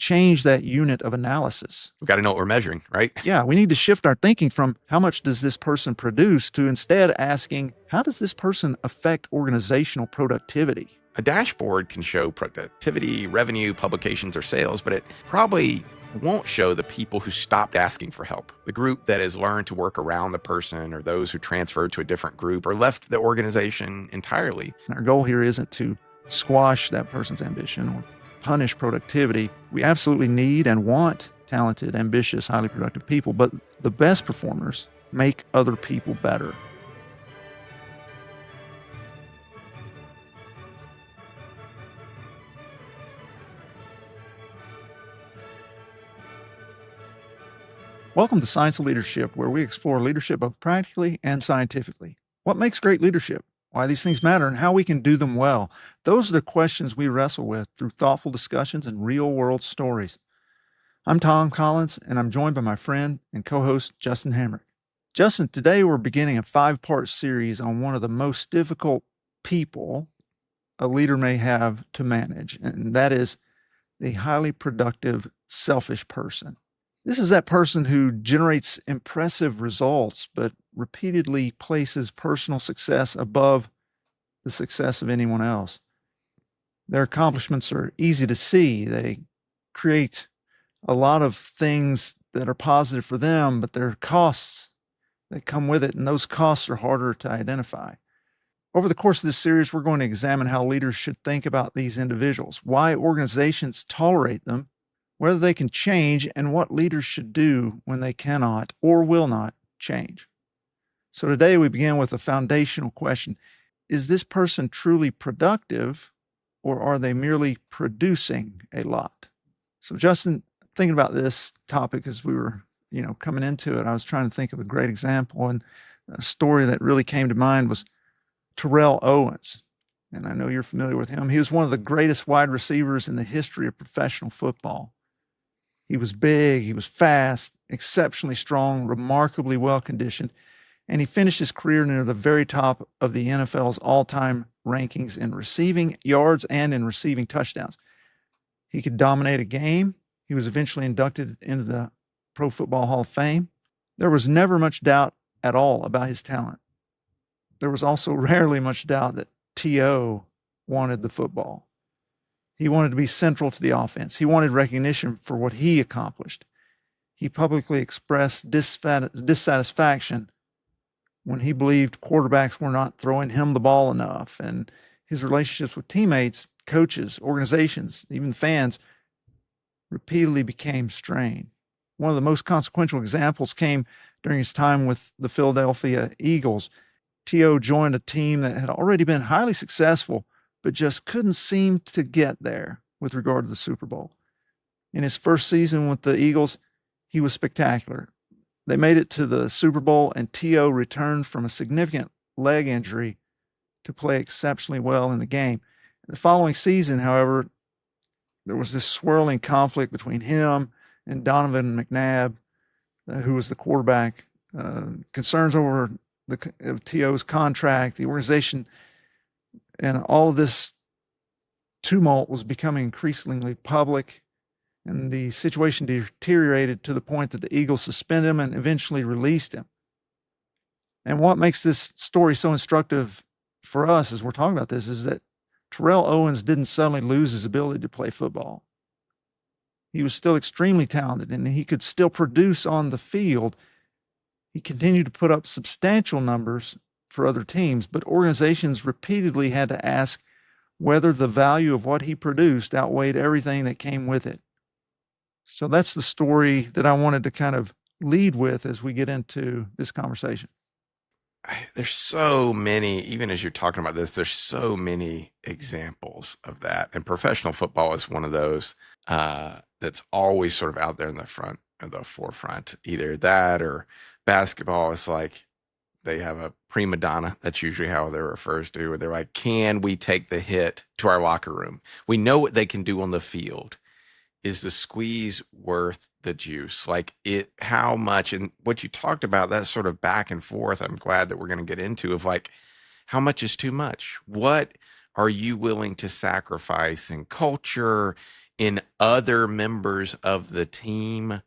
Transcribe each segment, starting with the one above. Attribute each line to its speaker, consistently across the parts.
Speaker 1: change that unit of analysis.
Speaker 2: We've got to know what we're measuring, right?
Speaker 1: Yeah, we need to shift our thinking from how much does this person produce to instead asking, how does this person affect organizational productivity?
Speaker 2: A dashboard can show productivity, revenue, publications, or sales, but it probably won't show the people who stopped asking for help, the group that has learned to work around the person, or those who transferred to a different group or left the organization entirely.
Speaker 1: Our goal here isn't to squash that person's ambition or punish productivity. We absolutely need and want talented, ambitious, highly productive people, but the best performers make other people better. Welcome to Science of Leadership, where we explore leadership both practically and scientifically. What makes great leadership? Why these things matter and how we can do them well. Those are the questions we wrestle with through thoughtful discussions and real-world stories. I'm Tom Collins, and I'm joined by my friend and co-host Justin Hamrick. Justin, today we're beginning a 5-part series on one of the most difficult people a leader may have to manage, and that is the highly productive, selfish person. This is that person who generates impressive results, but repeatedly places personal success above the success of anyone else. Their accomplishments are easy to see. They create a lot of things that are positive for them, but there are costs that come with it, and those costs are harder to identify. Over the course of this series, we're going to examine how leaders should think about these individuals, why organizations tolerate them, whether they can change, and what leaders should do when they cannot or will not change. So today we begin with a foundational question. Is this person truly productive, or are they merely producing a lot? So Justin, thinking about this topic as we were, coming into it, I was trying to think of a great example, and a story that really came to mind was Terrell Owens. And I know you're familiar with him. He was one of the greatest wide receivers in the history of professional football. He was big, he was fast, exceptionally strong, remarkably well-conditioned, and he finished his career near the very top of the NFL's all-time rankings in receiving yards and in receiving touchdowns. He could dominate a game. He was eventually inducted into the Pro Football Hall of Fame. There was never much doubt at all about his talent. There was also rarely much doubt that T.O. wanted the football. He wanted to be central to the offense. He wanted recognition for what he accomplished. He publicly expressed dissatisfaction when he believed quarterbacks were not throwing him the ball enough, and his relationships with teammates, coaches, organizations, even fans repeatedly became strained. One of the most consequential examples came during his time with the Philadelphia Eagles. T.O. joined a team that had already been highly successful, but just couldn't seem to get there with regard to the Super Bowl. In his first season with the Eagles, he was spectacular. They made it to the Super Bowl, and T.O. returned from a significant leg injury to play exceptionally well in the game. The following season, however, there was this swirling conflict between him and Donovan McNabb, who was the quarterback, concerns over T.O.'s contract, the organization, and all of this tumult was becoming increasingly public, and the situation deteriorated to the point that the Eagles suspended him and eventually released him. And what makes this story so instructive for us as we're talking about this is that Terrell Owens didn't suddenly lose his ability to play football. He was still extremely talented, and he could still produce on the field. He continued to put up substantial numbers for other teams, but organizations repeatedly had to ask whether the value of what he produced outweighed everything that came with it. So that's the story that I wanted to kind of lead with as we get into this conversation.
Speaker 2: There's so many, even as you're talking about this, there's so many examples of that. And professional football is one of those that's always sort of out there in the front, in the forefront. Either that or basketball is like, they have a prima donna. That's usually how they're referred to. Where they're like, can we take the hit to our locker room? We know what they can do on the field. Is the squeeze worth the juice? Like how much? And what you talked about, that sort of back and forth, I'm glad that we're going to get into, of like, how much is too much? What are you willing to sacrifice in culture, in other members of the team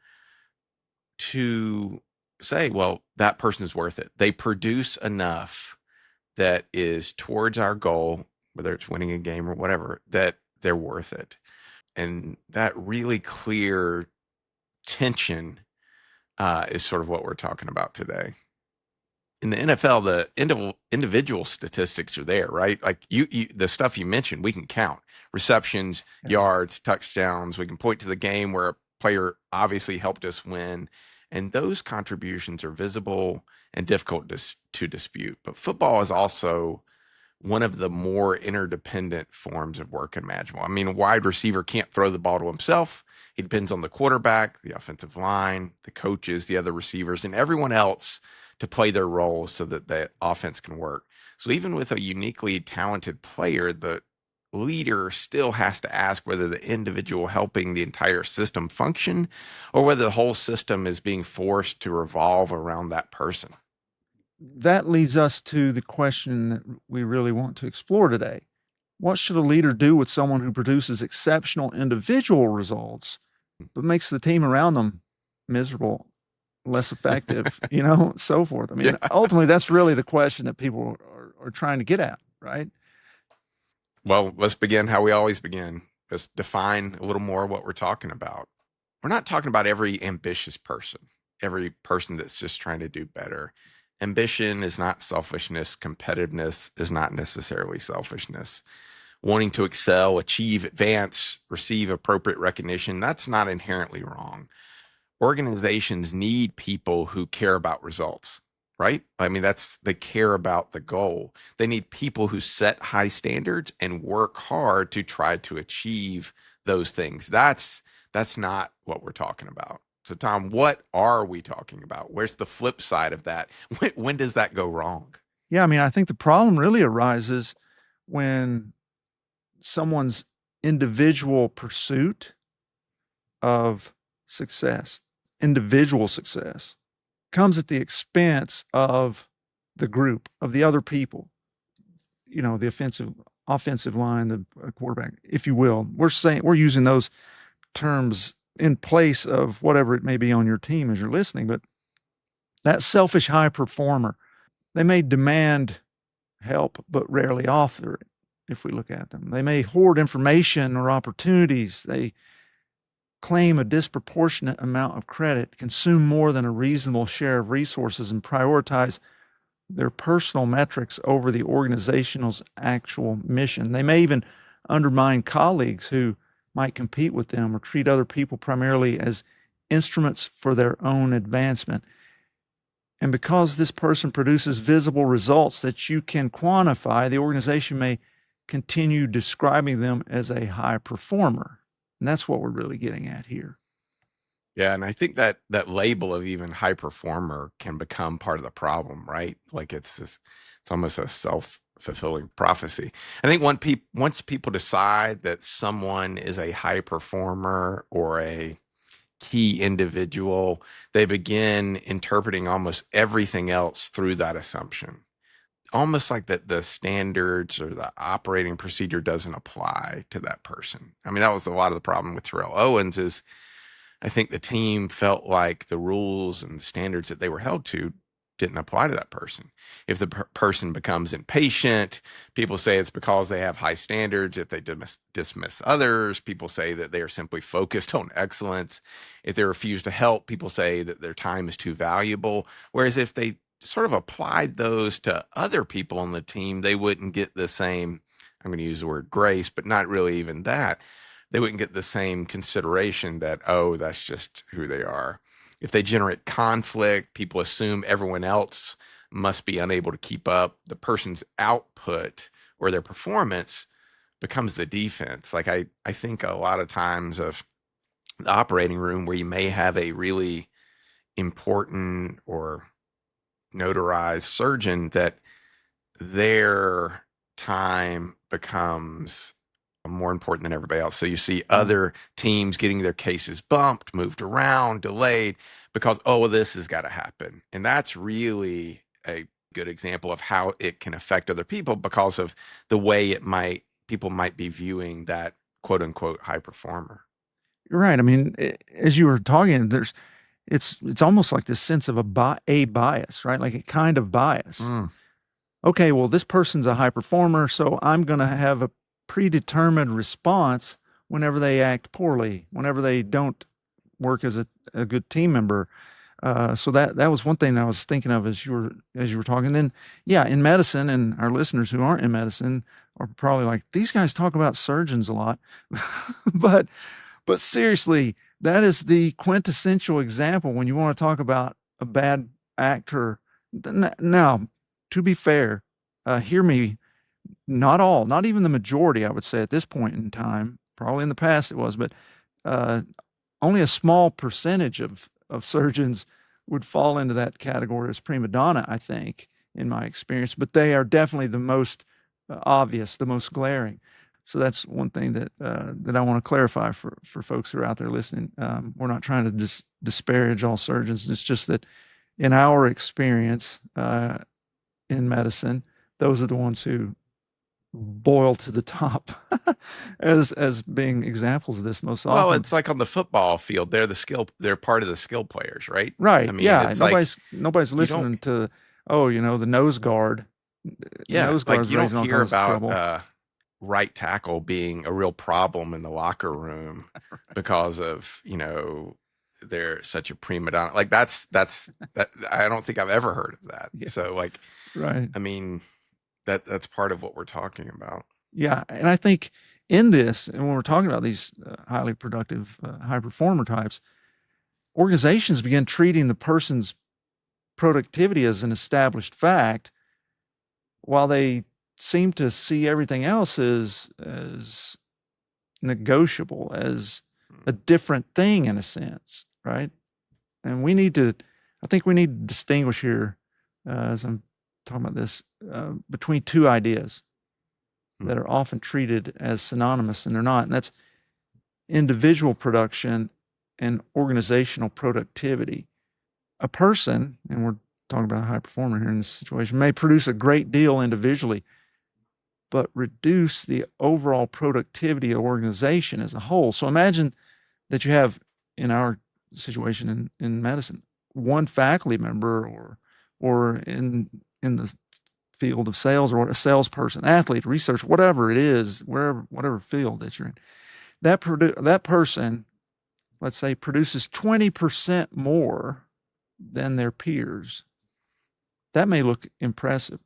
Speaker 2: to say, well, that person is worth it. They produce enough that is towards our goal, whether it's winning a game or whatever, that they're worth it. And that really clear tension is sort of what we're talking about today. In the NFL, the individual statistics are there, right? Like the stuff you mentioned, we can count receptions, yards, touchdowns. We can point to the game where a player obviously helped us win, and those contributions are visible and difficult to dispute. But football is also one of the more interdependent forms of work imaginable. I mean, a wide receiver can't throw the ball to himself. He depends on the quarterback, the offensive line, the coaches, the other receivers, and everyone else to play their roles so that the offense can work. So even with a uniquely talented player, the leader still has to ask whether the individual helping the entire system function or whether the whole system is being forced to revolve around that person.
Speaker 1: That leads us to the question that we really want to explore today. What should a leader do with someone who produces exceptional individual results, but makes the team around them miserable, less effective, so forth? I mean, ultimately, that's really the question that people are trying to get at, right?
Speaker 2: Well, let's begin how we always begin. Let's define a little more what we're talking about. We're not talking about every ambitious person, every person that's just trying to do better. Ambition is not selfishness. Competitiveness is not necessarily selfishness. Wanting to excel, achieve, advance, receive appropriate recognition, that's not inherently wrong. Organizations need people who care about results, right? I mean, they care about the goal. They need people who set high standards and work hard to try to achieve those things. That's not what we're talking about. So, Tom, what are we talking about? Where's the flip side of that? When does that go wrong?
Speaker 1: Yeah, I mean, I think the problem really arises when someone's individual pursuit of success, individual success, comes at the expense of the group, of the other people, the offensive line, the quarterback, if you will. We're using those terms in place of whatever it may be on your team as you're listening, but that selfish high performer, they may demand help, but rarely offer it. If we look at them, they may hoard information or opportunities. They claim a disproportionate amount of credit, consume more than a reasonable share of resources, and prioritize their personal metrics over the organization's actual mission. They may even undermine colleagues who might compete with them or treat other people primarily as instruments for their own advancement. And because this person produces visible results that you can quantify, the organization may continue describing them as a high performer. And that's what we're really getting at here.
Speaker 2: Yeah, and I think that label of even high performer can become part of the problem, right? Like it's almost a self-fulfilling prophecy. I think once people decide that someone is a high performer or a key individual, they begin interpreting almost everything else through that assumption. Almost like that the standards or the operating procedure doesn't apply to that person. I mean, that was a lot of the problem with Terrell Owens is I think the team felt like the rules and the standards that they were held to didn't apply to that person. If the person becomes impatient, people say it's because they have high standards. If they dismiss others, people say that they are simply focused on excellence. If they refuse to help, people say that their time is too valuable. Whereas if they sort of applied those to other people on the team, they wouldn't get the same, I'm going to use the word grace, but not really even that. They wouldn't get the same consideration that, oh, that's just who they are. If they generate conflict, people assume everyone else must be unable to keep up. The person's output or their performance becomes the defense. Like I think a lot of times of the operating room where you may have a really important or notarized surgeon that their time becomes more important than everybody else. So you see other teams getting their cases bumped, moved around, delayed because, oh, well, this has got to happen. And that's really a good example of how it can affect other people because of the way people might be viewing that quote unquote high performer.
Speaker 1: You're right. I mean, as you were talking, it's almost like this sense of a bias, right? Like a kind of bias. Okay, well, this person's a high performer, so I'm going to have a predetermined response whenever they act poorly, whenever they don't work as a good team member. So that was one thing I was thinking of as you were talking. Then, yeah, in medicine, and our listeners who aren't in medicine are probably like, these guys talk about surgeons a lot, but seriously, that is the quintessential example when you want to talk about a bad actor. Now, to be fair, hear me, not even the majority, I would say at this point in time, probably in the past it was, but only a small percentage of surgeons would fall into that category as prima donna, I think, in my experience, but they are definitely the most obvious, the most glaring. So that's one thing that I want to clarify for folks who are out there listening. We're not trying to disparage all surgeons. It's just that in our experience in medicine, those are the ones who boil to the top as being examples of this most often.
Speaker 2: Well, it's like on the football field, they're part of the skill players, right?
Speaker 1: Right.
Speaker 2: I mean,
Speaker 1: yeah.
Speaker 2: it's
Speaker 1: Nobody's listening to, the nose guard.
Speaker 2: Yeah.
Speaker 1: Nose
Speaker 2: Like
Speaker 1: guard's
Speaker 2: you don't
Speaker 1: raising all
Speaker 2: hear
Speaker 1: kinds of trouble.
Speaker 2: about right tackle being a real problem in the locker room because of, they're such a prima donna. Like that I don't think I've ever heard of that.
Speaker 1: Yeah.
Speaker 2: So like,
Speaker 1: right.
Speaker 2: I mean, that's part of what we're talking about.
Speaker 1: Yeah. And I think in this, and when we're talking about these highly productive, high performer types, organizations begin treating the person's productivity as an established fact, while they seem to see everything else as negotiable, as a different thing in a sense, right? And I think we need to distinguish here, as I'm talking about this, between two ideas that are often treated as synonymous, and they're not. And that's individual production and organizational productivity. A person, and we're talking about a high performer here in this situation, may produce a great deal individually, but reduce the overall productivity of organization as a whole. So imagine that you have, in our situation in medicine, one faculty member or in the field of sales, or a salesperson, athlete, research, whatever it is, whatever field that you're in, that person, let's say, produces 20% more than their peers. That may look impressive.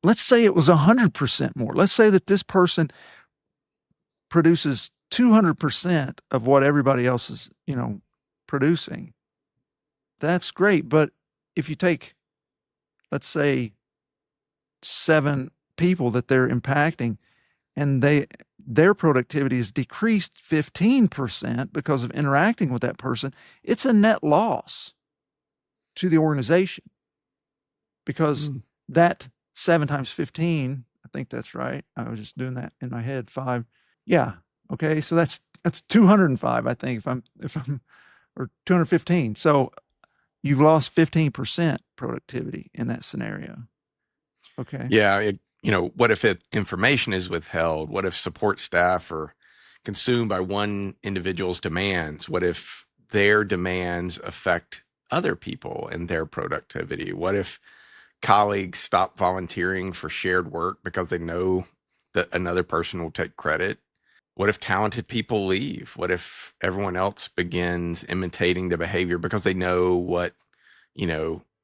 Speaker 1: Let's say it was 100% more. Let's say that this person produces 200% of what everybody else is, producing. That's great. But if you take, let's say, 7 people that they're impacting, and their productivity is decreased 15% because of interacting with that person, it's a net loss to the organization, because that 7 times 15, I think that's right. I was just doing that in my head. 5. Yeah. Okay. So that's 205, I think, if I'm or 215. So you've lost 15% productivity in that scenario. Okay.
Speaker 2: Yeah. What if information is withheld? What if support staff are consumed by one individual's demands? What if their demands affect other people and their productivity? What if colleagues stop volunteering for shared work because they know that another person will take credit? What if talented people leave? What if everyone else begins imitating the behavior because they know what,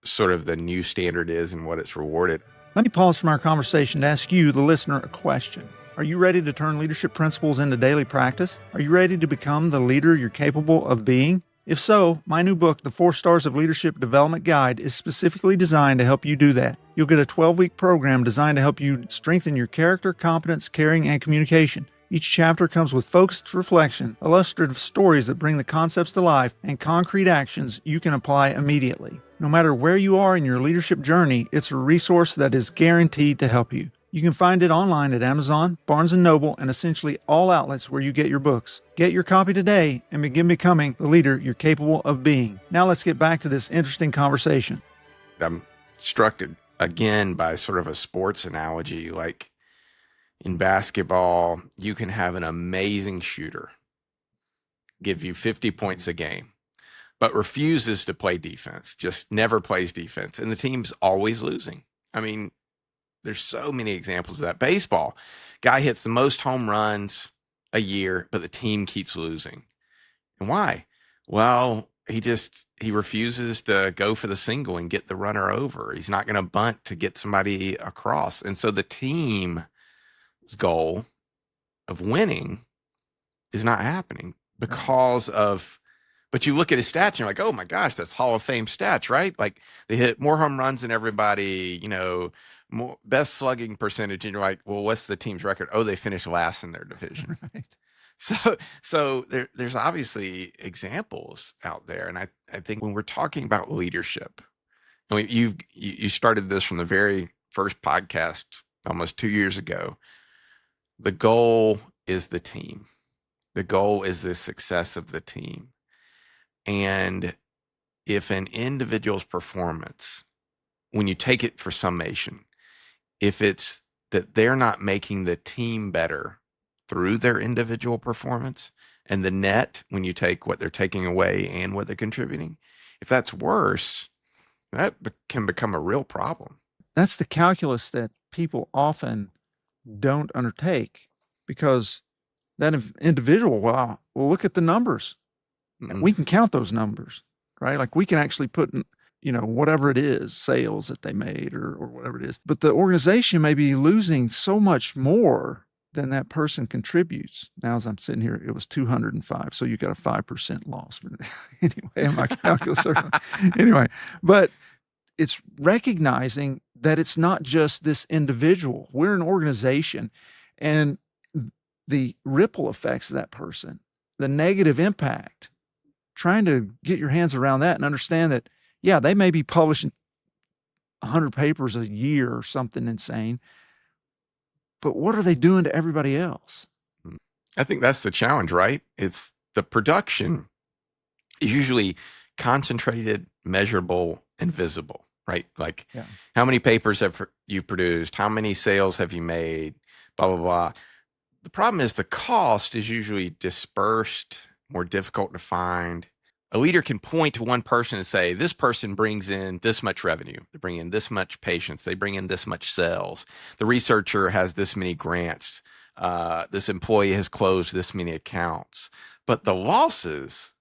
Speaker 2: sort of the new standard is and what it's rewarded?
Speaker 1: Let me pause from our conversation to ask you, the listener, a question. Are you ready to turn leadership principles into daily practice? Are you ready to become the leader you're capable of being? If so, my new book, The 4 Stars of Leadership Development Guide, is specifically designed to help you do that. You'll get a 12-week program designed to help you strengthen your character, competence, caring, and communication. Each chapter comes with focused reflection, illustrative stories that bring the concepts to life, and concrete actions you can apply immediately. No matter where you are in your leadership journey, it's a resource that is guaranteed to help you. You can find it online at Amazon, Barnes & Noble, and essentially all outlets where you get your books. Get your copy today and begin becoming the leader you're capable of being. Now let's get back to this interesting conversation.
Speaker 2: I'm struck again by sort of a sports analogy. Like, In basketball, you can have an amazing shooter give you 50 points a game, but refuses to play defense, just never plays defense. And the team's always losing. I mean, there's so many examples of that. Baseball, guy hits the most home runs a year, but the team keeps losing. And why? Well, he refuses to go for the single and get the runner over. He's not going to bunt to get somebody across. And so the team's goal of winning is not happening because of, but you look at his stats and you're like, oh my gosh, that's Hall of Fame stats, right? Like they hit more home runs than everybody, more, best slugging percentage. And you're like, well, what's the team's record? Oh, they finished last in their division.
Speaker 1: Right.
Speaker 2: So there's obviously examples out there. And I think when we're talking about leadership, and you started this from the very first podcast almost 2 years ago, the goal is the team. The goal is the success of the team. And if an individual's performance, when you take it for summation, if it's that they're not making the team better through their individual performance, and the net, when you take what they're taking away and what they're contributing, if that's worse, that can become a real problem.
Speaker 1: That's the calculus that people often don't undertake, because that individual, well, look at the numbers.
Speaker 2: Mm-mm.
Speaker 1: We can count those numbers, right? Like we can actually put in, whatever it is, sales that they made or whatever it is. But the organization may be losing so much more than that person contributes. Now, as I'm sitting here, it was 205. So you got a 5% loss. Anyway, in my calculus. Anyway, but it's recognizing that it's not just this individual. We're an organization, and the ripple effects of that person, the negative impact, trying to get your hands around that and understand that, yeah, they may be publishing 100 papers a year or something insane, but what are they doing to everybody else?
Speaker 2: I think that's the challenge, right? It's the production is usually concentrated, measurable, and visible, right? Like how many papers have you produced? How many sales have you made? Blah, blah, blah. The problem is the cost is usually dispersed, more difficult to find. A leader can point to one person and say, this person brings in this much revenue. They bring in this much patients. They bring in this much sales. The researcher has this many grants. This employee has closed this many accounts. But the losses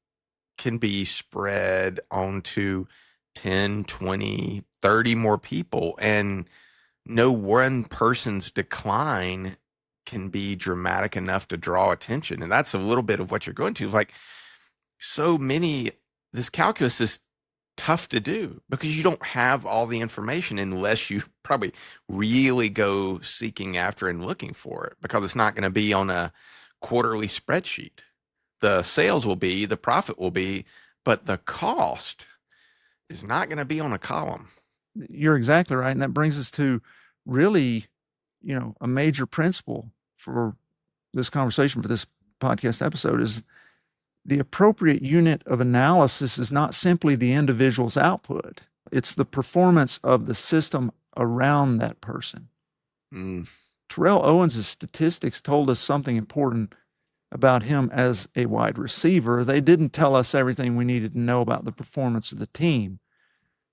Speaker 2: can be spread onto 10, 20, 30 more people. And no one person's decline can be dramatic enough to draw attention. And that's a little bit of what you're going to. Like, so many, this calculus is tough to do because you don't have all the information unless you probably really go seeking after and looking for it, because it's not going to be on a quarterly spreadsheet. The sales will be, the profit will be, but the cost is not going to be on a column.
Speaker 1: You're exactly right. And that brings us to really, a major principle for this conversation, for this podcast episode, is the appropriate unit of analysis is not simply the individual's output. It's the performance of the system around that person. Terrell Owens' statistics told us something important about him as a wide receiver. They didn't tell us everything we needed to know about the performance of the team.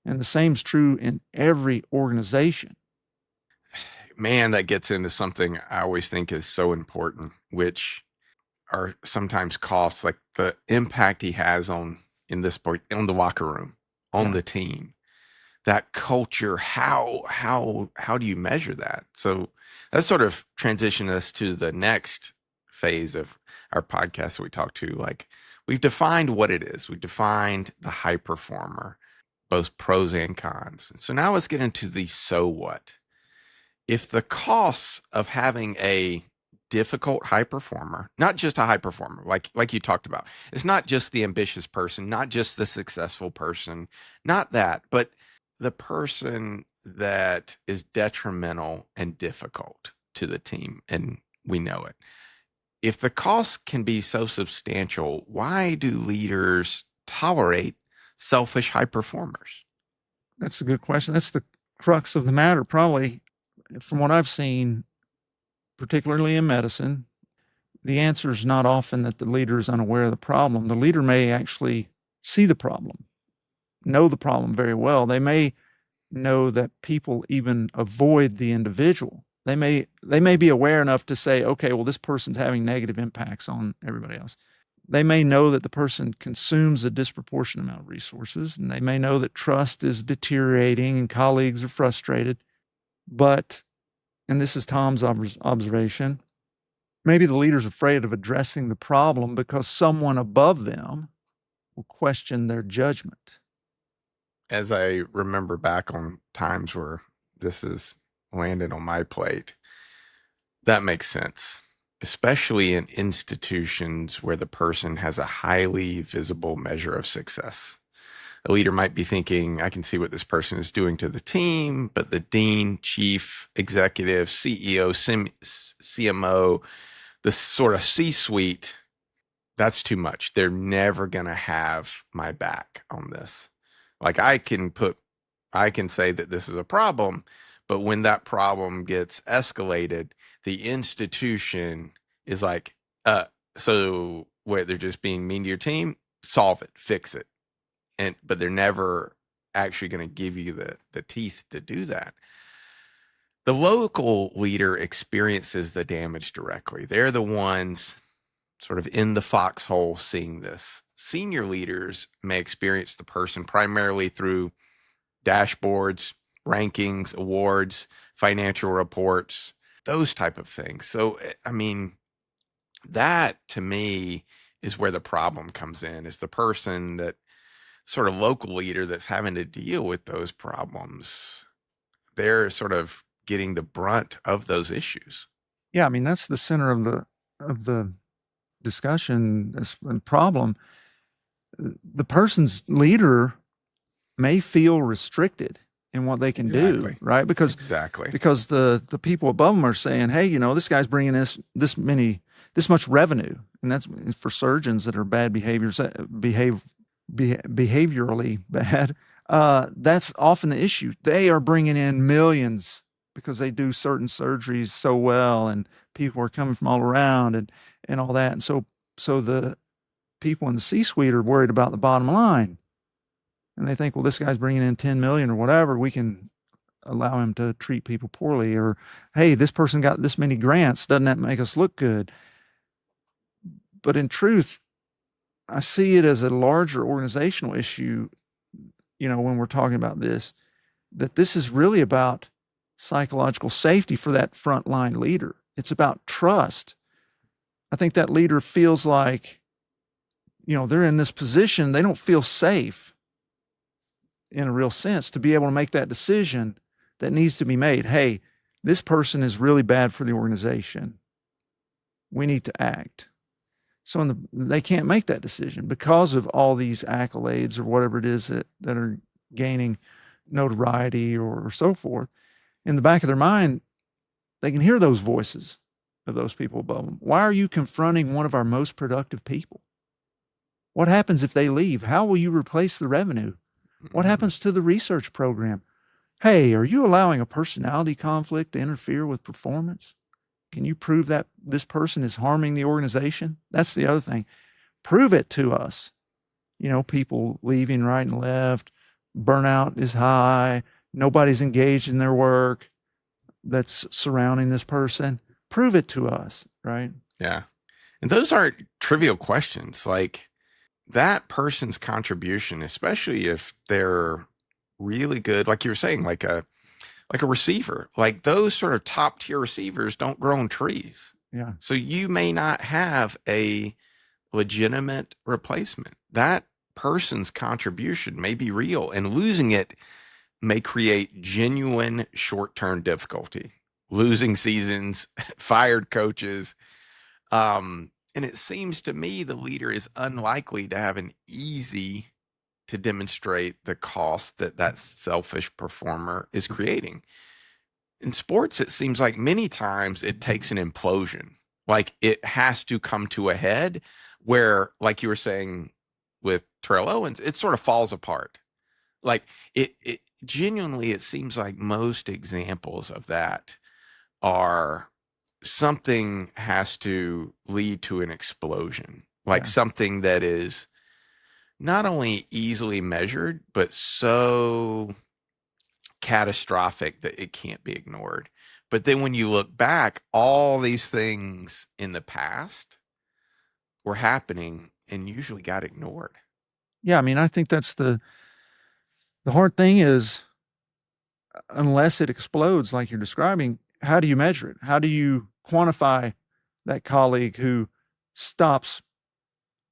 Speaker 1: And the same is true in every organization.
Speaker 2: Man, that gets into something I always think is so important, which are sometimes costs, like the impact he has on the locker room, on the team, that culture. How do you measure that? So that sort of transitioned us to the next phase of our podcast that we talked to. Like, we've defined what it is. We've defined the high performer, both pros and cons. So now let's get into the so what. If the costs of having a difficult high performer, not just a high performer, like you talked about, it's not just the ambitious person, not just the successful person, not that, but the person that is detrimental and difficult to the team, and we know it. If the costs can be so substantial, why do leaders tolerate selfish high performers?
Speaker 1: That's a good question. That's the crux of the matter, probably. From what I've seen, particularly in medicine, the answer is not often that the leader is unaware of the problem. The leader may actually see the problem, know the problem very well. They may know that people even avoid the individual. They may be aware enough to say, okay, well, this person's having negative impacts on everybody else. They may know that the person consumes a disproportionate amount of resources, and they may know that trust is deteriorating and colleagues are frustrated. But, and this is Tom's observation, maybe the leader's afraid of addressing the problem because someone above them will question their judgment.
Speaker 2: As I remember back on times where this has landed on my plate, that makes sense, especially in institutions where the person has a highly visible measure of success. A leader might be thinking, I can see what this person is doing to the team, but the dean, chief executive, CEO, CMO, the sort of C-suite, that's too much. They're never going to have my back on this. Like I can say that this is a problem, but when that problem gets escalated, the institution is like, so wait, they're just being mean to your team? Solve it, fix it. But they're never actually going to give you the teeth to do that. The local leader experiences the damage directly. They're the ones sort of in the foxhole seeing this. Senior leaders may experience the person primarily through dashboards, rankings, awards, financial reports, those type of things. So, I mean, that to me is where the problem comes in, is the person that sort of local leader that's having to deal with those problems. They're sort of getting the brunt of those issues.
Speaker 1: Yeah, I mean, that's the center of the discussion and problem. The person's leader may feel restricted in what they can do, right? Because the people above them are saying, hey, this guy's bringing this much revenue, and that's for surgeons that are bad behaviorally bad. That's often the issue. They are bringing in millions because they do certain surgeries so well, and people are coming from all around and all that. And so the people in the C-suite are worried about the bottom line. And they think, well, this guy's bringing in 10 million or whatever, we can allow him to treat people poorly. Or, hey, this person got this many grants. Doesn't that make us look good? But in truth, I see it as a larger organizational issue, when we're talking about this, that this is really about psychological safety for that frontline leader. It's about trust. I think that leader feels like, they're in this position, they don't feel safe in a real sense to be able to make that decision that needs to be made. Hey, this person is really bad for the organization. We need to act. So they can't make that decision because of all these accolades or whatever it is that are gaining notoriety or so forth. In the back of their mind, they can hear those voices of those people above them. Why are you confronting one of our most productive people? What happens if they leave? How will you replace the revenue? What happens to the research program? Hey, are you allowing a personality conflict to interfere with performance? Can you prove that this person is harming the organization? That's the other thing. Prove it to us. People leaving right and left, burnout is high, nobody's engaged in their work that's surrounding this person. Prove it to us, right?
Speaker 2: Yeah. And those aren't trivial questions. Like that person's contribution, especially if they're really good, like you were saying, like a receiver, like those sort of top tier receivers don't grow on trees.
Speaker 1: Yeah.
Speaker 2: So you may not have a legitimate replacement. That person's contribution may be real, and losing it may create genuine short-term difficulty, losing seasons, fired coaches. And it seems to me the leader is unlikely to have an easy to demonstrate the cost that selfish performer is creating. In sports, it seems like many times it takes an implosion. Like it has to come to a head where, like you were saying with Terrell Owens, it sort of falls apart. Like it genuinely, it seems like most examples of that are something has to lead to an explosion, like
Speaker 1: Yeah.
Speaker 2: something that is not only easily measured, but so catastrophic that it can't be ignored. But then when you look back, all these things in the past were happening and usually got ignored.
Speaker 1: Yeah. I mean, I think that's the hard thing is, unless it explodes like you're describing, how do you measure it? How do you quantify that colleague stops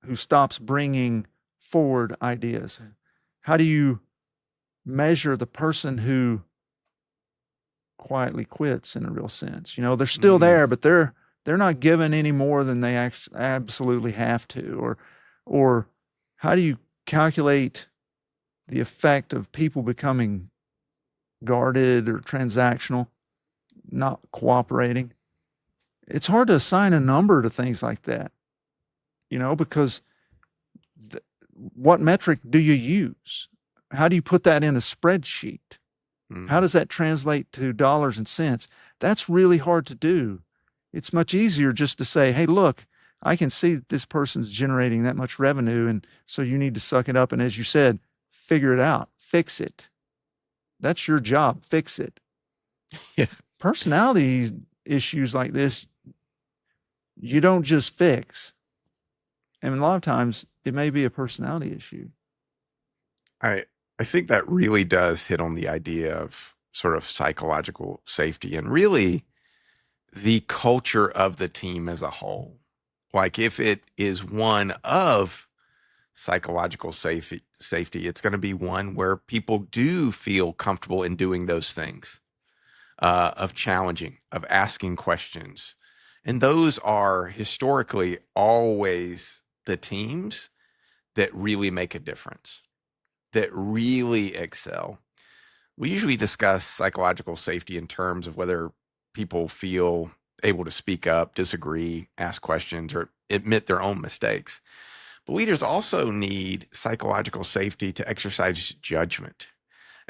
Speaker 1: who stops bringing forward ideas? How do you measure the person who quietly quits in a real sense? You know, they're still
Speaker 2: Mm,
Speaker 1: there, but they're not given any more than they absolutely have to. Or how do you calculate the effect of people becoming guarded or transactional, not cooperating? It's hard to assign a number to things like that, you know, because th- what metric do you use? How do you put that in a spreadsheet? How
Speaker 2: mm.
Speaker 1: does that translate to dollars and cents? That's really hard to do. It's much easier just to say, hey, look, I can see that this person's generating that much revenue. And so you need to suck it up. And as you said, figure it out, fix it. That's your job, fix it.
Speaker 2: Yeah.
Speaker 1: Personality issues like this, you don't just fix. And a lot of times it may be a personality issue.
Speaker 2: I I think that really does hit on the idea of sort of psychological safety and really the culture of the team as a whole. Like if it is one of psychological safety, it's going to be one where people do feel comfortable in doing those things, of challenging, of asking questions. And those are historically always the teams that really make a difference, that really excel. We usually discuss psychological safety in terms of whether people feel able to speak up, disagree, ask questions, or admit their own mistakes. But leaders also need psychological safety to exercise judgment.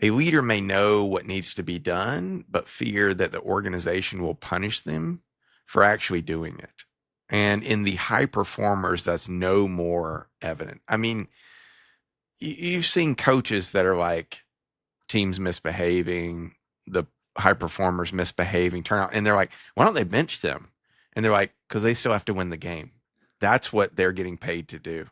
Speaker 2: A leader may know what needs to be done, but fear that the organization will punish them for actually doing it. And in the high performers, that's no more evident. I mean, you've seen coaches that are like teams misbehaving, the high performers misbehaving, turn out, and they're like, why don't they bench them? And they're like, because they still have to win the game. That's what they're getting paid to do.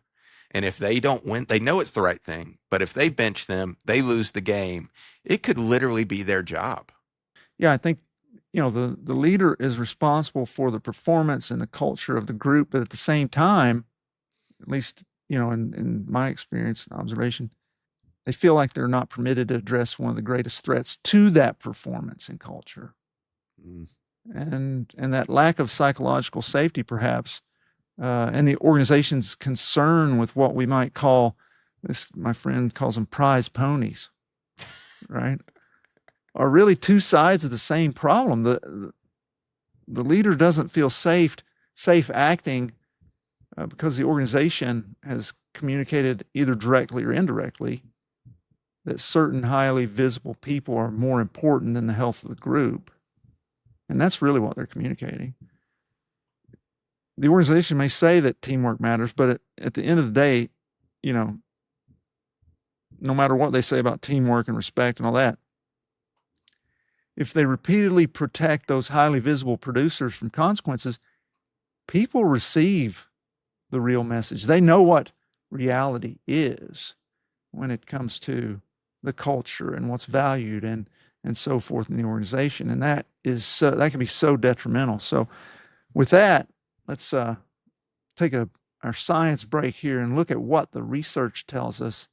Speaker 2: And if they don't win, they know it's the right thing. But if they bench them, they lose the game. It could literally be their job.
Speaker 1: Yeah, I think, you know, the leader is responsible for the performance and the culture of the group, but at the same time, at least, you know, in my experience and observation, they feel like they're not permitted to address one of the greatest threats to that performance and culture.
Speaker 2: Mm.
Speaker 1: And that lack of psychological safety, perhaps, and the organization's concern with what we might call this, my friend calls them prize ponies, right? Are really two sides of the same problem. The leader doesn't feel safe acting because the organization has communicated either directly or indirectly that certain highly visible people are more important than the health of the group. And that's really what they're communicating. The organization may say that teamwork matters, but at the end of the day, you know, no matter what they say about teamwork and respect and all that, if they repeatedly protect those highly visible producers from consequences, people receive the real message. They know what reality is when it comes to the culture and what's valued and so forth in the organization. And that can be so detrimental. So with that, let's take our science break here and look at what the research tells us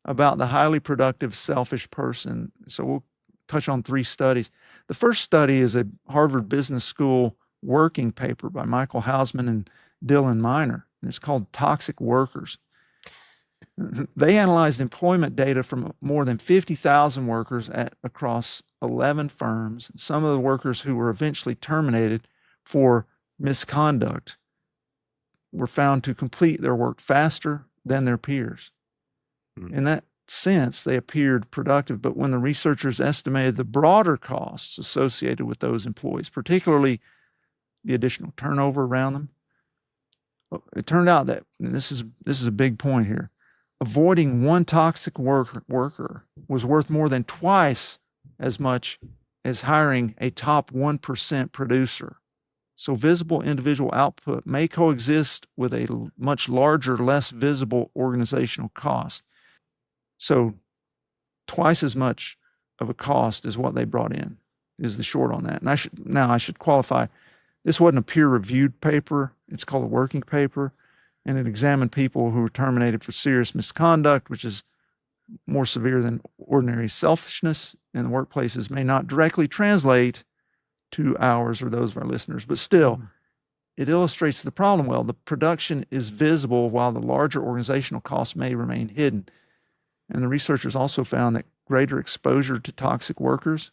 Speaker 1: about the highly productive, selfish person. So we'll touch on 3 studies. The first study is a Harvard Business School working paper by Michael Hausman and Dylan Miner, and it's called Toxic Workers. They analyzed employment data from more than 50,000 workers across 11 firms. Some of the workers who were eventually terminated for misconduct were found to complete their work faster than their peers. In that sense, they appeared productive, but when the researchers estimated the broader costs associated with those employees, particularly the additional turnover around them. It turned out that, and this is a big point here, avoiding one toxic worker was worth more than twice as much as hiring a top 1% producer. So visible individual output may coexist with a much larger, less visible organizational cost. So twice as much of a cost is what they brought in, is the short on that. And I should qualify, this wasn't a peer-reviewed paper. It's called a working paper, and it examined people who were terminated for serious misconduct, which is more severe than ordinary selfishness in the workplaces, may not directly translate to ours or those of our listeners, but still, it illustrates the problem well. The production is visible while the larger organizational costs may remain hidden. And the researchers also found that greater exposure to toxic workers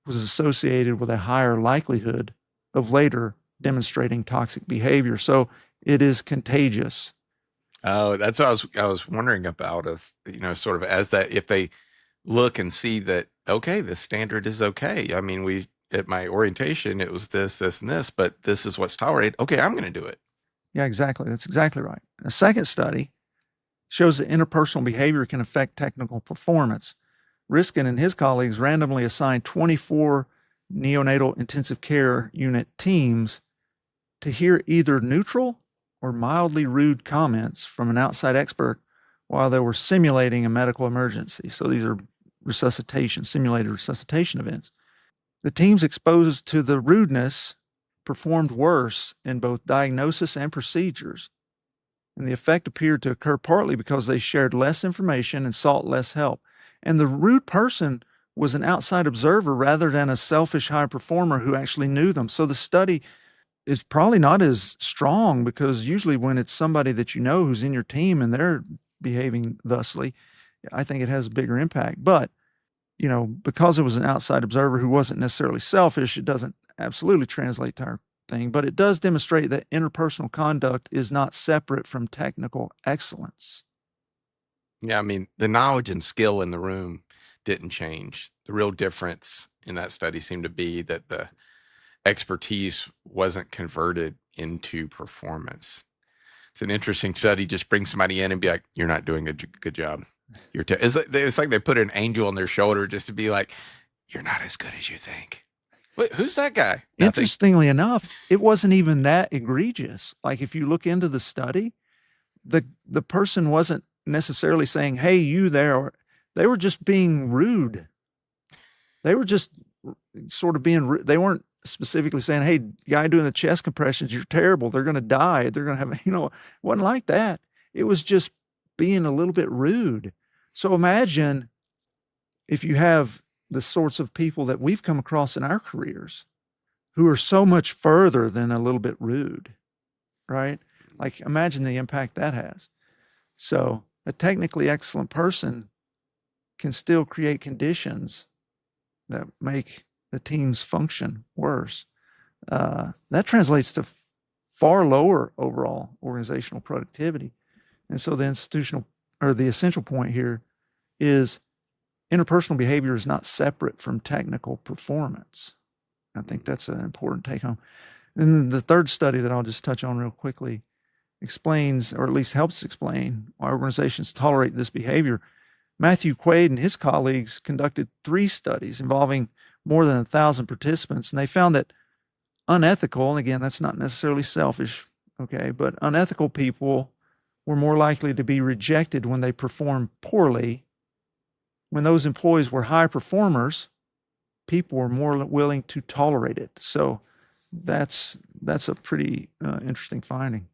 Speaker 1: was associated with a higher likelihood of later demonstrating toxic behavior. So it is contagious.
Speaker 2: Oh, that's what I was wondering about, of, sort of as that, if they look and see that, okay, this standard is okay. I mean, at my orientation, it was this, and this, but this is what's tolerated. Okay, I'm going to do it.
Speaker 1: Yeah, exactly. That's exactly right. A second study shows that interpersonal behavior can affect technical performance. Riskin and his colleagues randomly assigned 24 neonatal intensive care unit teams to hear either neutral or mildly rude comments from an outside expert while they were simulating a medical emergency. So these are simulated resuscitation events. The teams exposed to the rudeness performed worse in both diagnosis and procedures. And the effect appeared to occur partly because they shared less information and sought less help. And the rude person was an outside observer rather than a selfish high performer who actually knew them. So the study is probably not as strong, because usually when it's somebody that you know who's in your team and they're behaving thusly, I think it has a bigger impact. But, because it was an outside observer who wasn't necessarily selfish, it doesn't absolutely translate to our thing, but it does demonstrate that interpersonal conduct is not separate from technical excellence.
Speaker 2: Yeah, I mean, the knowledge and skill in the room didn't change. The real difference in that study seemed to be that the expertise wasn't converted into performance. It's an interesting study. Just bring somebody in and be like, "You're not doing a good job. It's like they put an angel on their shoulder just to be like, you're not as good as you think." Wait, who's that guy?
Speaker 1: Interestingly enough, it wasn't even that egregious. Like, if you look into the study, the person wasn't necessarily saying, "Hey, you there," or they were just being rude. They were just sort of being rude. They weren't specifically saying, "Hey, guy doing the chest compressions, you're terrible. They're going to die. They're going to have," it wasn't like that. It was just being a little bit rude. So imagine if you have the sorts of people that we've come across in our careers who are so much further than a little bit rude, right? Like, imagine the impact that has. So a technically excellent person can still create conditions that make the team's function worse. That translates to far lower overall organizational productivity. And so the essential point here is interpersonal behavior is not separate from technical performance. I think that's an important take home. And the third study that I'll just touch on real quickly explains, or at least helps explain, why organizations tolerate this behavior. Matthew Quaid and his colleagues conducted 3 studies involving more than 1,000 participants, and they found that unethical, and again, that's not necessarily selfish, okay, but unethical people were more likely to be rejected when they performed poorly. When those employees were high performers, people were more willing to tolerate it. So that's a pretty interesting finding.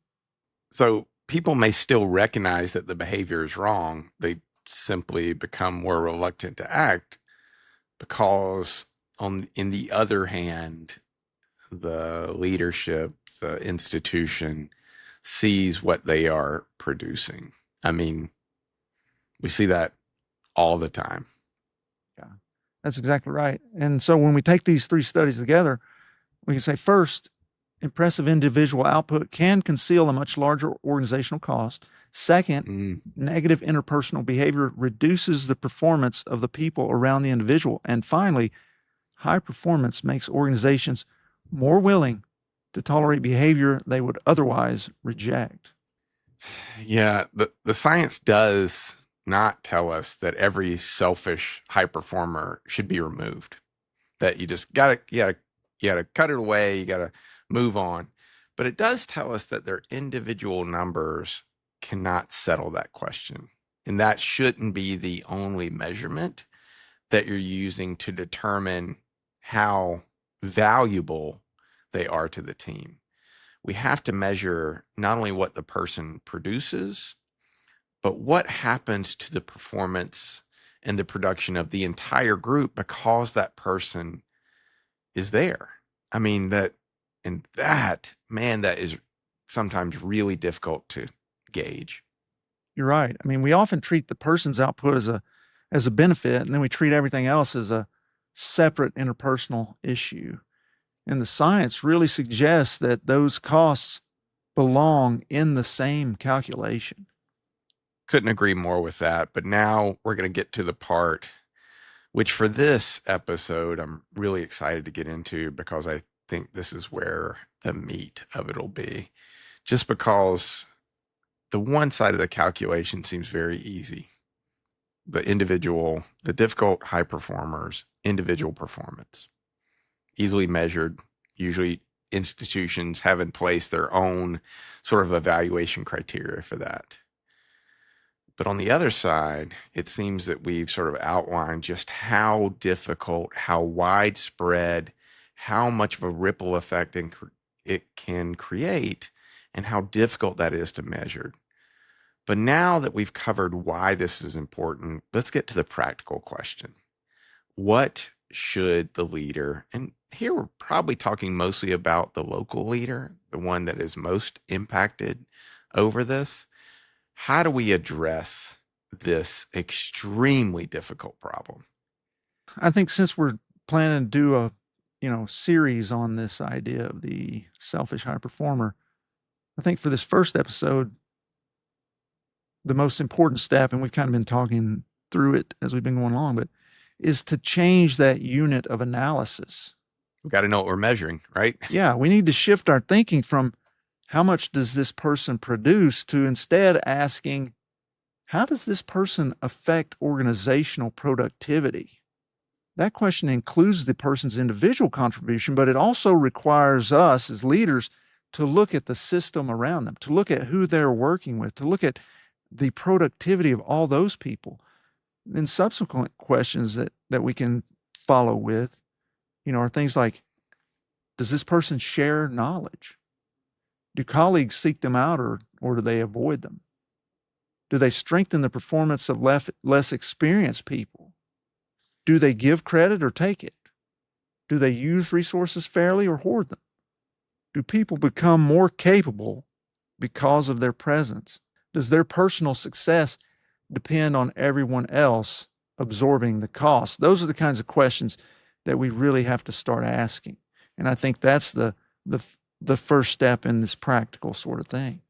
Speaker 2: So people may still recognize that the behavior is wrong. They simply become more reluctant to act because, in the other hand, the leadership, the institution, sees what they are producing. I mean, we see that all the time.
Speaker 1: Yeah, that's exactly right. And so when we take these 3 studies together, we can say, first, impressive individual output can conceal a much larger organizational cost. Second, negative interpersonal behavior reduces the performance of the people around the individual. And finally, high performance makes organizations more willing to tolerate behavior they would otherwise reject.
Speaker 2: Yeah, the science does not tell us that every selfish high performer should be removed. That you just gotta cut it away, you gotta move on. But it does tell us that their individual numbers cannot settle that question. And that shouldn't be the only measurement that you're using to determine how valuable they are to the team. We have to measure not only what the person produces, but what happens to the performance and the production of the entire group because that person is there. I mean, that is sometimes really difficult to gauge.
Speaker 1: You're right. I mean, we often treat the person's output as a benefit, and then we treat everything else as a separate interpersonal issue. And the science really suggests that those costs belong in the same calculation.
Speaker 2: Couldn't agree more with that. But now we're going to get to the part which for this episode, I'm really excited to get into because I think this is where the meat of it'll be. Just because the one side of the calculation seems very easy. The difficult high performers, individual performance, easily measured. Usually institutions have in place their own sort of evaluation criteria for that. But on the other side, it seems that we've sort of outlined just how difficult, how widespread, how much of a ripple effect it can create, and how difficult that is to measure. But now that we've covered why this is important, let's get to the practical question. What should the leader, and here we're probably talking mostly about the local leader, the one that is most impacted over this. How do we address this extremely difficult problem?
Speaker 1: I think since we're planning to do a series on this idea of the selfish high performer, I think for this first episode, the most important step, and we've kind of been talking through it as we've been going along, but is to change that unit of analysis.
Speaker 2: We've got to know what we're measuring, right?
Speaker 1: Yeah, we need to shift our thinking from how much does this person produce to instead asking, how does this person affect organizational productivity? That question includes the person's individual contribution, but it also requires us as leaders to look at the system around them, to look at who they're working with, to look at the productivity of all those people. Then subsequent questions that we can follow with, are things like, does this person share knowledge? Do colleagues seek them out or do they avoid them? Do they strengthen the performance of less experienced people? Do they give credit or take it? Do they use resources fairly or hoard them? Do people become more capable because of their presence? Does their personal success depend on everyone else absorbing the cost? Those are the kinds of questions that we really have to start asking. And I think that's the first step in this practical sort of thing.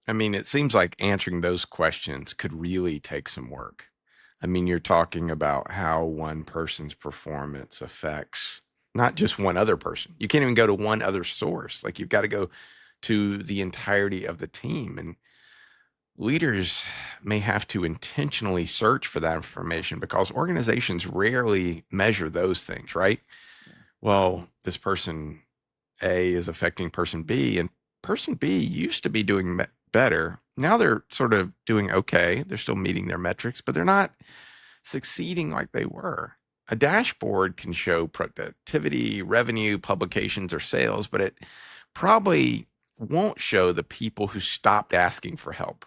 Speaker 2: I mean, it seems like answering those questions could really take some work. I mean, you're talking about how one person's performance affects not just one other person. You can't even go to one other source. Like, you've got to go to the entirety of the team. And leaders may have to intentionally search for that information because organizations rarely measure those things, right? Yeah. Well, this person A is affecting person B, and person B used to be doing better. Now they're sort of doing okay. They're still meeting their metrics, but they're not succeeding like they were. A dashboard can show productivity, revenue, publications, or sales, but it probably won't show the people who stopped asking for help.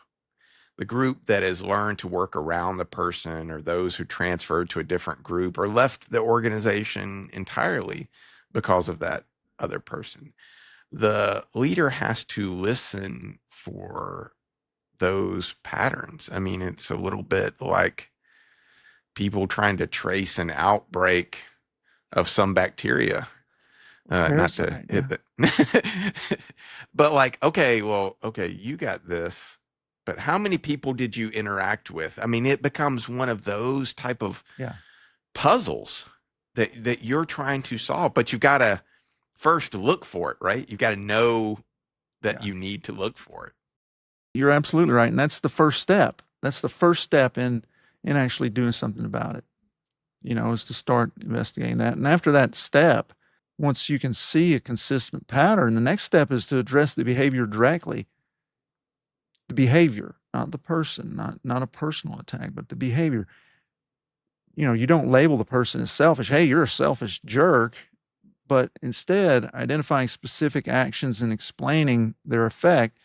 Speaker 2: The group that has learned to work around the person, or those who transferred to a different group or left the organization entirely because of that other person. The leader has to listen for those patterns. I mean, it's a little bit like people trying to trace an outbreak of some bacteria. Not to hit that. But like, okay, you got this, but how many people did you interact with? I mean, it becomes one of those type of puzzles that you're trying to solve, but you've got to first look for it, right? You've got to know that
Speaker 1: Yeah.
Speaker 2: you need to look for it.
Speaker 1: You're absolutely right. And that's the first step. That's the first step in actually doing something about it, is to start investigating that. And after that step, once you can see a consistent pattern, the next step is to address the behavior directly. The behavior, not the person, not a personal attack, but the behavior. You don't label the person as selfish. Hey, you're a selfish jerk. But instead, identifying specific actions and explaining their effect,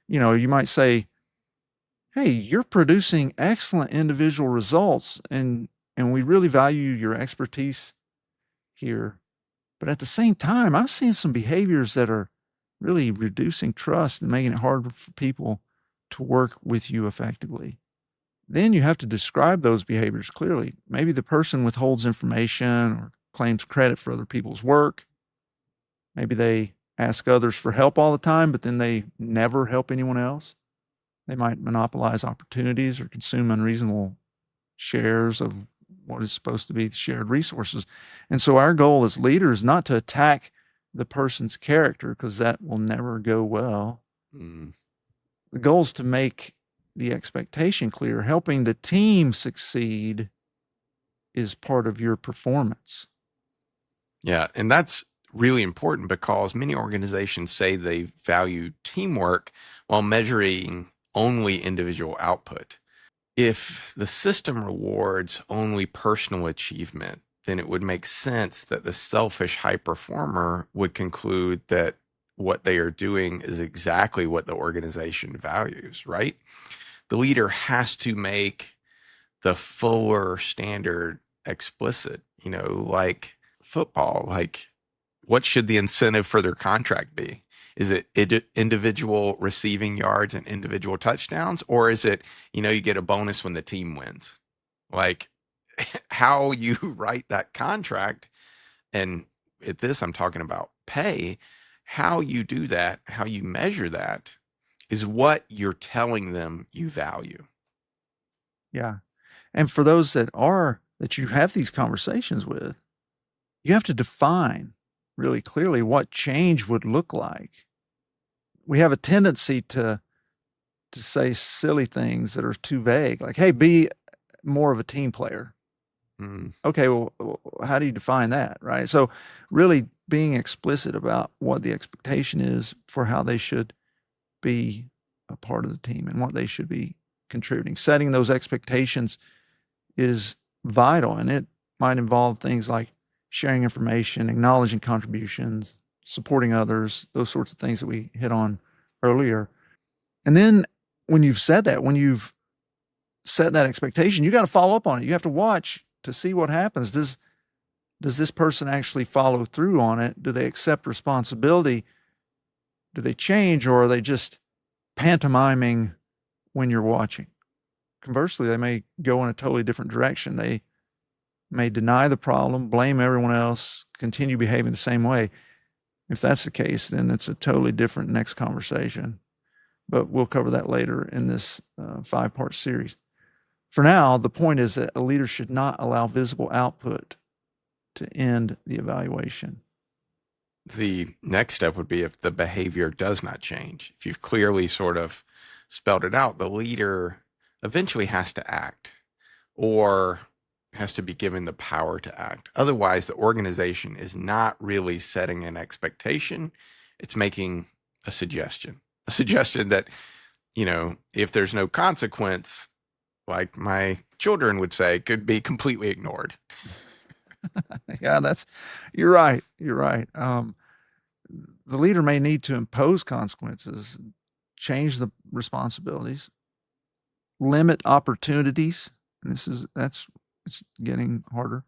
Speaker 1: you might say, hey, you're producing excellent individual results, and we really value your expertise here. But at the same time, I'm seeing some behaviors that are really reducing trust and making it harder for people to work with you effectively. Then you have to describe those behaviors clearly. Maybe the person withholds information or claims credit for other people's work. Maybe they ask others for help all the time, but then they never help anyone else. They might monopolize opportunities or consume unreasonable shares of what is supposed to be shared resources. And so our goal as leaders is not to attack the person's character, because that will never go well. The goal is to make the expectation clear. Helping the team succeed is part of your performance.
Speaker 2: Yeah, and that's really important because many organizations say they value teamwork while measuring only individual output. If the system rewards only personal achievement, then it would make sense that the selfish high performer would conclude that what they are doing is exactly what the organization values, right? The leader has to make the fuller standard explicit, like football, like what should the incentive for their contract be? Is it individual receiving yards and individual touchdowns? Or is it, you get a bonus when the team wins? Like how you write that contract, and at this, I'm talking about pay, how you do that, how you measure that is what you're telling them you value.
Speaker 1: Yeah. And for those that you have these conversations with, you have to define really clearly what change would look like. We have a tendency to say silly things that are too vague, like, hey, be more of a team player. Okay, well, how do you define that, right? So really being explicit about what the expectation is for how they should be a part of the team and what they should be contributing. Setting those expectations is vital, and it might involve things like sharing information, acknowledging contributions, supporting others, those sorts of things that we hit on earlier. And then when you've set that expectation, you got to follow up on it. You have to watch to see what happens. Does this person actually follow through on it? Do they accept responsibility? Do they change, or are they just pantomiming when you're watching? Conversely, they may go in a totally different direction. They may deny the problem, blame everyone else, continue behaving the same way. If that's the case, then it's a totally different next conversation. But we'll cover that later in this 5-part series. For now, the point is that a leader should not allow visible output to end the evaluation.
Speaker 2: The next step would be if the behavior does not change. If you've clearly sort of spelled it out, the leader eventually has to act or has to be given the power to act. Otherwise, the organization is not really setting an expectation. It's making a suggestion that, if there's no consequence, like my children would say, could be completely ignored.
Speaker 1: Yeah, you're right. You're right. The leader may need to impose consequences, change the responsibilities, limit opportunities. And it's getting harder.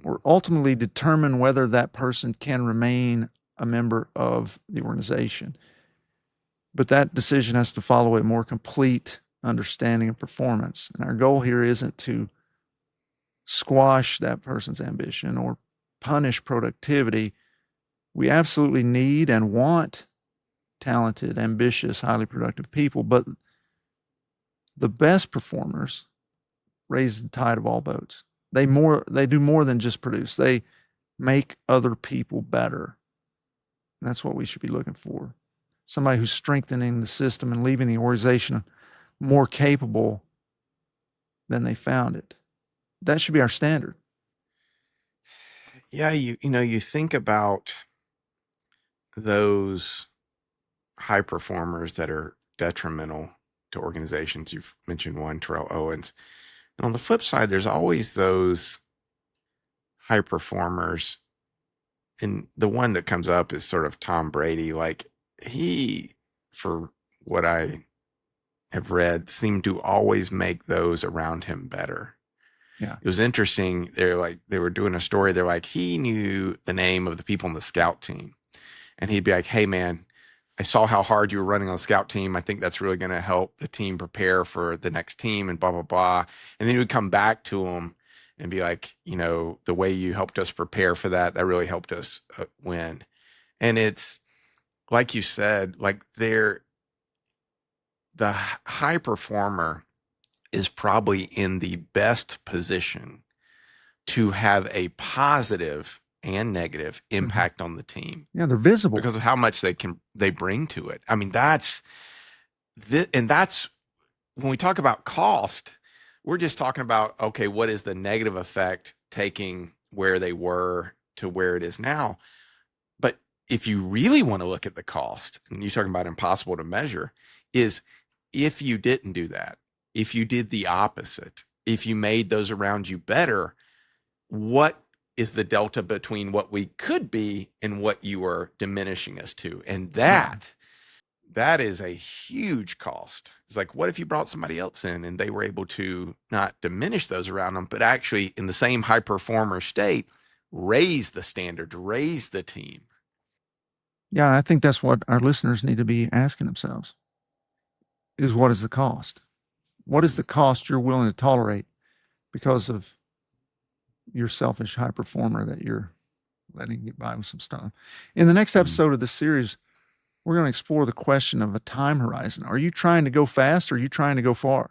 Speaker 1: Or ultimately determine whether that person can remain a member of the organization. But that decision has to follow a more complete understanding of performance. And our goal here isn't to squash that person's ambition or punish productivity. We absolutely need and want talented, ambitious, highly productive people, but the best performers raise the tide of all boats. They do more than just produce. They make other people better. And that's what we should be looking for. Somebody who's strengthening the system and leaving the organization more capable than they found it. That should be our standard.
Speaker 2: Yeah, you think about those high performers that are detrimental to organizations. You've mentioned one, Terrell Owens. And on the flip side, there's always those high performers. And the one that comes up is sort of Tom Brady. Like, he, for what I have read, seemed to always make those around him better.
Speaker 1: Yeah.
Speaker 2: It was interesting. They were doing a story. They're like, he knew the name of the people on the scout team. And he'd be like, hey, man, I saw how hard you were running on the scout team. I think that's really going to help the team prepare for the next team and blah, blah, blah. And then he would come back to him and be like, the way you helped us prepare for that really helped us win. And it's like you said, like the high performer is probably in the best position to have a positive and negative impact on the team.
Speaker 1: Yeah, they're visible
Speaker 2: because of how much they bring to it. I mean, that's when we talk about cost, we're just talking about, okay, what is the negative effect taking where they were to where it is now? But if you really want to look at the cost, and you're talking about impossible to measure, is if you didn't do that, if you did the opposite, if you made those around you better, what is the delta between what we could be and what you are diminishing us to? And that is a huge cost. It's like, what if you brought somebody else in and they were able to not diminish those around them, but actually in the same high performer state, raise the standard, raise the team?
Speaker 1: Yeah, I think that's what our listeners need to be asking themselves is, what is the cost? What is the cost you're willing to tolerate because of your selfish high performer that you're letting get by with some stuff? In the next episode of this series, we're going to explore the question of a time horizon. Are you trying to go fast or are you trying to go far?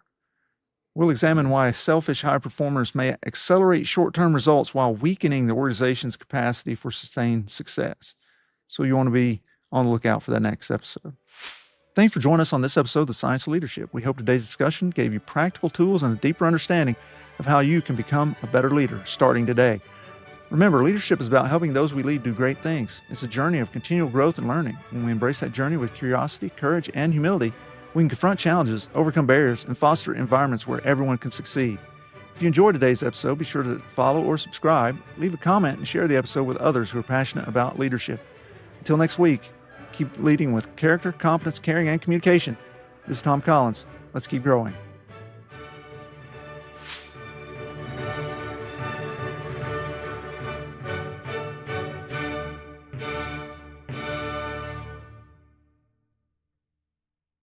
Speaker 1: We'll examine why selfish high performers may accelerate short-term results while weakening the organization's capacity for sustained success. So you want to be on the lookout for that next episode. Thanks for joining us on this episode of The Science of Leadership. We hope today's discussion gave you practical tools and a deeper understanding of how you can become a better leader starting today. Remember, leadership is about helping those we lead do great things. It's a journey of continual growth and learning. When we embrace that journey with curiosity, courage, and humility, we can confront challenges, overcome barriers, and foster environments where everyone can succeed. If you enjoyed today's episode, be sure to follow or subscribe, leave a comment, and share the episode with others who are passionate about leadership. Until next week, keep leading with character, competence, caring, and communication. This is Tom Collins. Let's keep growing.